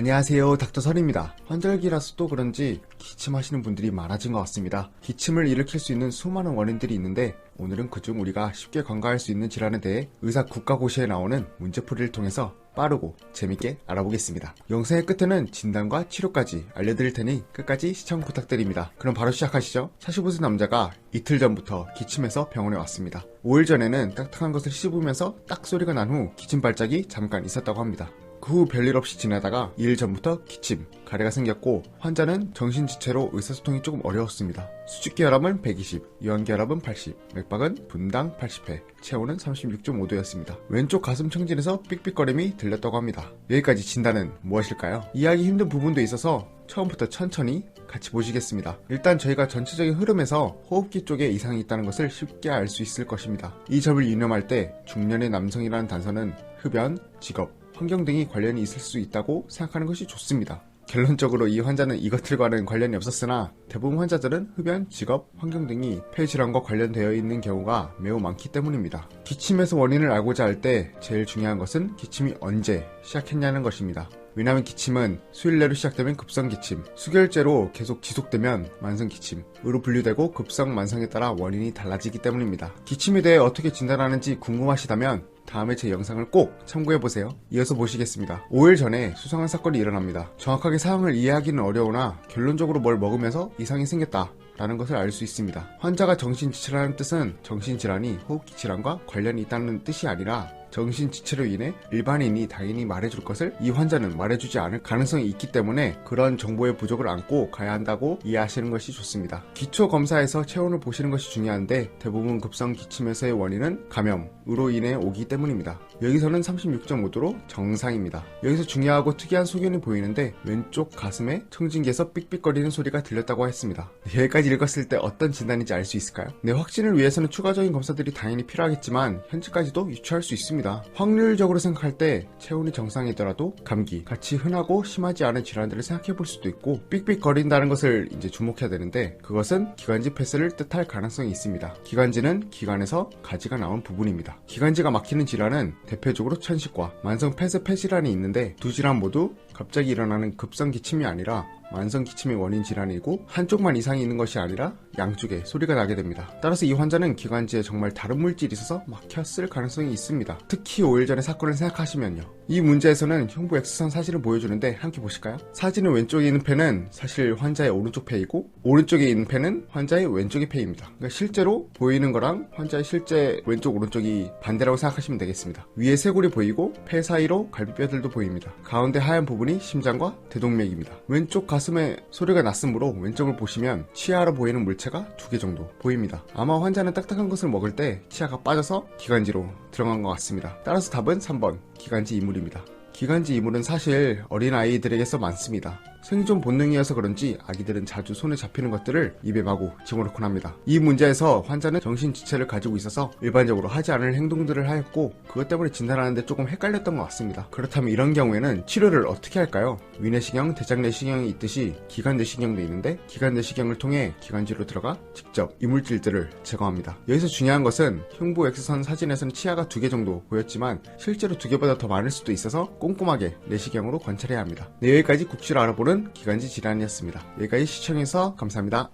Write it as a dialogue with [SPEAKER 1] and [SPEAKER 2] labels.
[SPEAKER 1] 안녕하세요, 닥터설입니다. 환절기라서 또 그런지 기침하시는 분들이 많아진 것 같습니다. 기침을 일으킬 수 있는 수많은 원인들이 있는데 오늘은 그중 우리가 쉽게 간과할 수 있는 질환에 대해 의사 국가고시에 나오는 문제풀이를 통해서 빠르고 재밌게 알아보겠습니다. 영상의 끝에는 진단과 치료까지 알려드릴 테니 끝까지 시청 부탁드립니다. 그럼 바로 시작하시죠. 45세 남자가 이틀 전부터 기침해서 병원에 왔습니다. 5일 전에는 딱딱한 것을 씹으면서 딱 소리가 난 후 기침 발작이 잠깐 있었다고 합니다. 그 후 별일 없이 지내다가 2일 전부터 기침, 가래가 생겼고 환자는 정신지체로 의사소통이 조금 어려웠습니다. 수직기혈압은 120, 유한기혈압은 80, 맥박은 분당 80회, 체온은 36.5도였습니다. 왼쪽 가슴 청진에서 삑삑거림이 들렸다고 합니다. 여기까지 진단은 무엇일까요? 이해하기 힘든 부분도 있어서 처음부터 천천히 같이 보시겠습니다. 일단 저희가 전체적인 흐름에서 호흡기 쪽에 이상이 있다는 것을 쉽게 알 수 있을 것입니다. 이 점을 유념할 때 중년의 남성이라는 단서는 흡연, 직업, 환경 등이 관련이 있을 수 있다고 생각하는 것이 좋습니다. 결론적으로 이 환자는 이것들과는 관련이 없었으나 대부분 환자들은 흡연, 직업, 환경 등이 폐질환과 관련되어 있는 경우가 매우 많기 때문입니다. 기침에서 원인을 알고자 할 때 제일 중요한 것은 기침이 언제 시작했냐는 것입니다. 왜냐하면 기침은 수일내로 시작되면 급성기침, 수개월째로 계속 지속되면 만성기침으로 분류되고 급성, 만성에 따라 원인이 달라지기 때문입니다. 기침에 대해 어떻게 진단하는지 궁금하시다면 다음에 제 영상을 꼭 참고해보세요. 이어서 보시겠습니다. 5일 전에 수상한 사건이 일어납니다. 정확하게 사항을 이해하기는 어려우나 결론적으로 뭘 먹으면서 이상이 생겼다 라는 것을 알 수 있습니다. 환자가 정신지체라는 뜻은 정신질환이 호흡기 질환과 관련이 있다는 뜻이 아니라 정신지체로 인해 일반인이 당연히 말해줄 것을 이 환자는 말해주지 않을 가능성이 있기 때문에 그런 정보의 부족을 안고 가야 한다고 이해하시는 것이 좋습니다. 기초검사에서 체온을 보시는 것이 중요한데 대부분 급성 기침에서의 원인은 감염으로 인해 오기 때문입니다. 여기서는 36.5도로 정상입니다. 여기서 중요하고 특이한 소견이 보이는데 왼쪽 가슴에 청진기에서 삑삑거리는 소리가 들렸다고 했습니다. 여기까지 읽었을 때 어떤 진단인지 알 수 있을까요? 네, 확진을 위해서는 추가적인 검사들이 당연히 필요하겠지만 현재까지도 유추할 수 있습니다. 확률적으로 생각할 때 체온이 정상이더라도 감기, 같이 흔하고 심하지 않은 질환들을 생각해 볼 수도 있고 삑삑거린다는 것을 이제 주목해야 되는데 그것은 기관지 폐쇄를 뜻할 가능성이 있습니다. 기관지는 기관에서 가지가 나온 부분입니다. 기관지가 막히는 질환은 대표적으로 천식과 만성 폐쇄 폐질환이 있는데 두 질환 모두 갑자기 일어나는 급성 기침이 아니라 만성 기침의 원인 질환이고 한쪽만 이상이 있는 것이 아니라 양쪽에 소리가 나게 됩니다. 따라서 이 환자는 기관지에 정말 다른 물질이 있어서 막혔을 가능성이 있습니다. 특히 5일 전의 사건을 생각하시면요. 이 문제에서는 흉부 X선 사진을 보여주는데 함께 보실까요? 사진은 왼쪽에 있는 폐는 사실 환자의 오른쪽 폐이고 오른쪽에 있는 폐는 환자의 왼쪽의 폐입니다. 그러니까 실제로 보이는 거랑 환자의 실제 왼쪽 오른쪽이 반대라고 생각하시면 되겠습니다. 위에 쇄골이 보이고 폐 사이로 갈비뼈들도 보입니다. 가운데 하얀 부분이 심장과 대동맥입니다. 왼쪽 가슴에 소리가 났으므로 왼쪽을 보시면 치아로 보이는 물체가 2개 정도 보입니다. 아마 환자는 딱딱한 것을 먹을 때 치아가 빠져서 기관지로 들어간 것 같습니다. 따라서 답은 3번 기관지 이물입니다. 기관지 이물은 사실 어린아이들에게서 많습니다. 생존 본능이어서 그런지 아기들은 자주 손에 잡히는 것들을 입에 마구 집어넣곤 합니다. 이 문제에서 환자는 정신지체를 가지고 있어서 일반적으로 하지 않을 행동들을 하였고 그것 때문에 진단하는데 조금 헷갈렸던 것 같습니다. 그렇다면 이런 경우에는 치료를 어떻게 할까요? 위내시경, 대장내시경이 있듯이 기관내시경도 있는데 기관내시경을 통해 기관지로 들어가 직접 이물질들을 제거합니다. 여기서 중요한 것은 흉부 X선 사진에서는 치아가 2개 정도 보였지만 실제로 2개보다 더 많을 수도 있어서 꼼꼼하게 내시경으로 관찰해야 합니다. 네, 여기까지 국시를 알아보는 기관지 질환이었습니다. 여기까지 시청해주셔서 감사합니다.